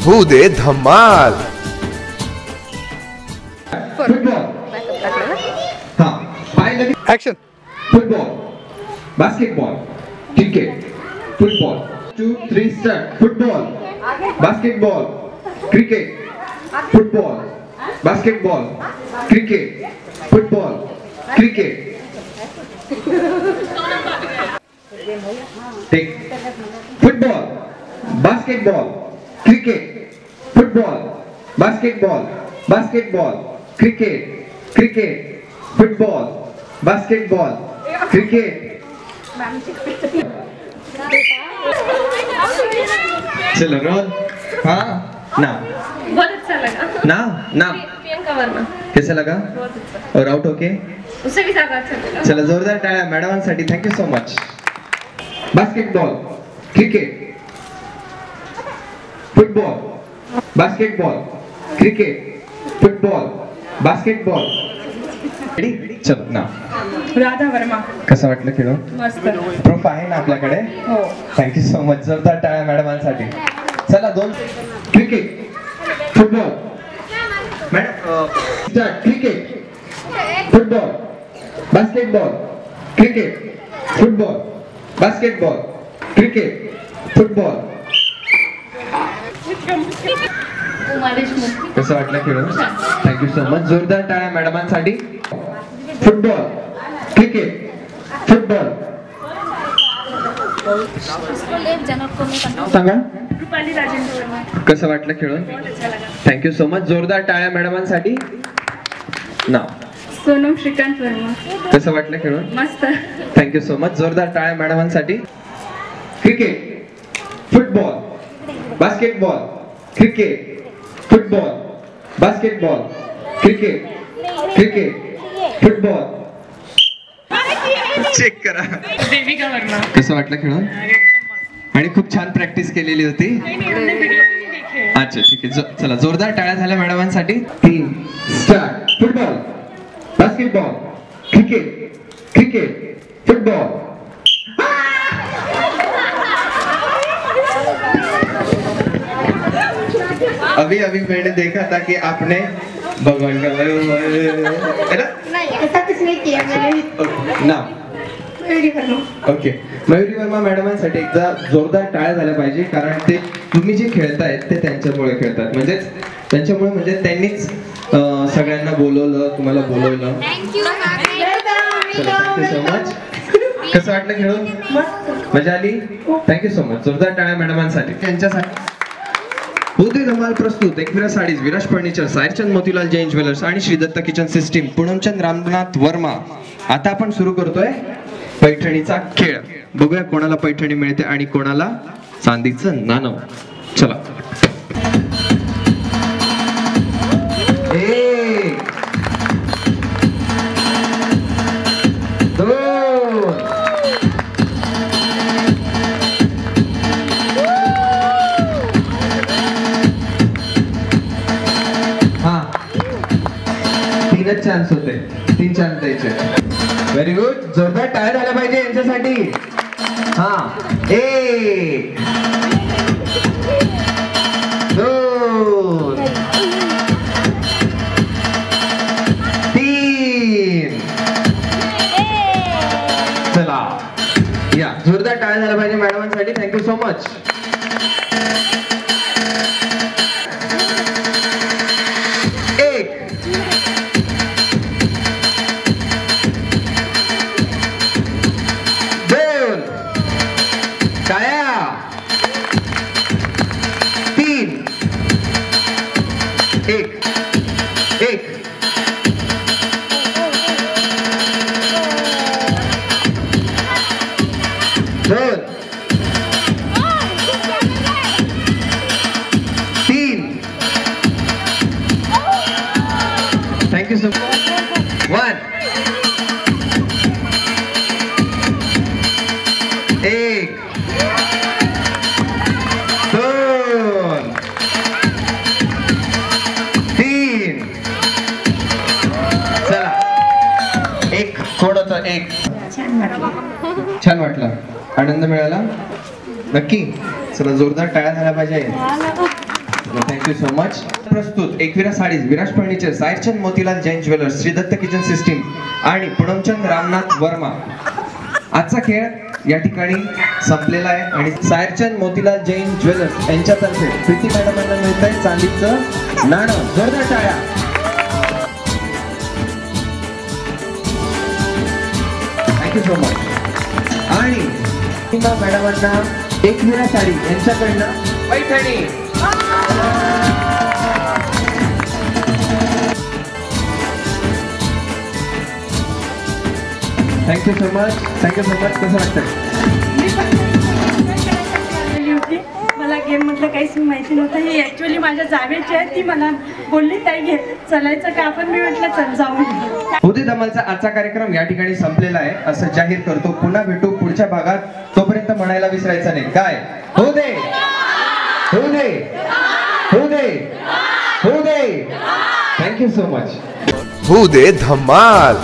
होऊ दे धमाल. Action. Football, basketball, cricket, football. 2, 3, start. Football, basketball, cricket, football, basketball, cricket, football, cricket. Take. Football, basketball, cricket, football, basketball, basketball, cricket, cricket, football, basketball, cricket. चलो role. हाँ ना बहुत अच्छा लगा ना ना प्रियंका वर्मा. कैसा लगा? बहुत अच्छा. और आउट ओके. उससे भी ज्यादा अच्छा लगा. चला जोरदार टाळ्या मॅडमांसाठी. Thank so so. Basketball, cricket, football, basketball, cricket, football, basketball. Ready? चलो ना. राधा वर्मा. कसं वाटलं खेळून? मस्त. प्रूफ आहे ना आपल्याकडे? हो. Thank you so so. जोरदार टाळ्या मॅडमांसाठी. चला दोन. Cricket, football. Madam start. Cricket, football, basketball, cricket, football, basketball, cricket, football. कसं वाटलं खेळून? Thank you so so. जोरदार टाळ्या मॅडमांसाठी. Football, cricket, football. सांगा. रुपाली राजेंद्र वर्मा. कसं वाटलं खेळून? बहुत अच्छा लगा. Thank you so so. जोरदार टाळ्या मॅडमांसाठी. नाव. सोनम श्रीकांत वर्मा. कसं वाटलं खेळून? मस्त. Thank so so. जोरदार टाळ्या मॅडमांसाठी. Cricket, football, basketball, cricket, football, basketball, cricket, cricket, football. Check करा. देविका वर्मा. कसं वाटलं खेळून? आणि खूप छान प्रॅक्टिस केलेली होती. अच्छा ठीक आहे. चला जोरदार टाळ्या झाल्या मॅडमांसाठी. 3 start. Football, basketball, cricket, cricket, football. अभी अभी मैंने देखा था कि आपने भगवान का है ना? नहीं ऐसा कुछ नहीं किया मैंने. ना मयुरी वर्मा. ओके. मयुरी वर्मा मॅडमांसाठी एकदा जोरदार टाळ्या झाल्या पाहिजे, कारण ते तुम्ही जे खेळतायत ते त्यांच्यामुळे खेळतात. म्हणजे त्यांच्यामुळे, म्हणजे त्यांनीच सगळ्यांना बोलवलं, तुम्हाला बोलवलं. Thank so much. कसं वाटलं खेळून? मजा आली? Thank so so. जोरदार टाळ्या मॅडमांसाठी. त्यांच्यासाठी होते धमाल प्रस्तुत Ekvira sarees, Viraj furniture, Sayarchand Motilal Jain jewellers आणि श्री दत्त किचन सिस्टीम, पूनमचंद रामनाथ वर्मा. आता आपण सुरू करतोय पैठणीचा खेळ. बघूया कोणाला पैठणी मिळते आणि कोणाला चांदीचं नाणं. चला. तीनच चान्स होते. 3 चान्स द्यायचे. Very good. जोरदार टाळ्या झाल्या पाहिजे यांच्यासाठी. हा. 1 2 3. चला या. जोरदार टाळ्या झाल्या पाहिजे मॅडमांसाठी. Thank so so. Thank you so much. 1 1 2 3. चला. एक कोड होतं. एक. छान वाटलं. आनंद मिळाला नक्की. चला जोरदार टाळ्या झाल्या पाहिजे. Thank so so. प्रस्तुत Ekvira sarees Viraj furniture, Sayarchand Motilal Jain jewellers, Shri Datta kitchen system आणि पुणमचंद रामनाथ वर्मा. आजचा खेळ या ठिकाणी संपलेला आहे आणि सायरचंद मोतीलाल जैन ज्वेलर्स यांच्यातर्फे प्रीती मॅडमांना मिळत आहे चांदीचं नाणं. जोरदार टाळ्या. Thank you so much. आणि मॅडमांना एकविरा साडी यांच्याकडनं Paithani. Thank you so much. Thank you so much. कसं वाटतं? मला गेम मधलं काहीच माहिती नव्हतं. ही ऍक्च्युअली माझ्या जावेची आहे. ती मला बोलली ताई घे चलायचं का आपण. मी म्हटलं चल जाऊन. होते धमालचा आजचा कार्यक्रम या ठिकाणी संपलेला आहे असं जाहीर करतो. पुन्हा भेटू पुढच्या भागात. तोपर्यंत म्हणायला विसरायचं नाही काय. हो दे हो दे हो दे हो दे. Thank you so much. होऊ दे धमाल.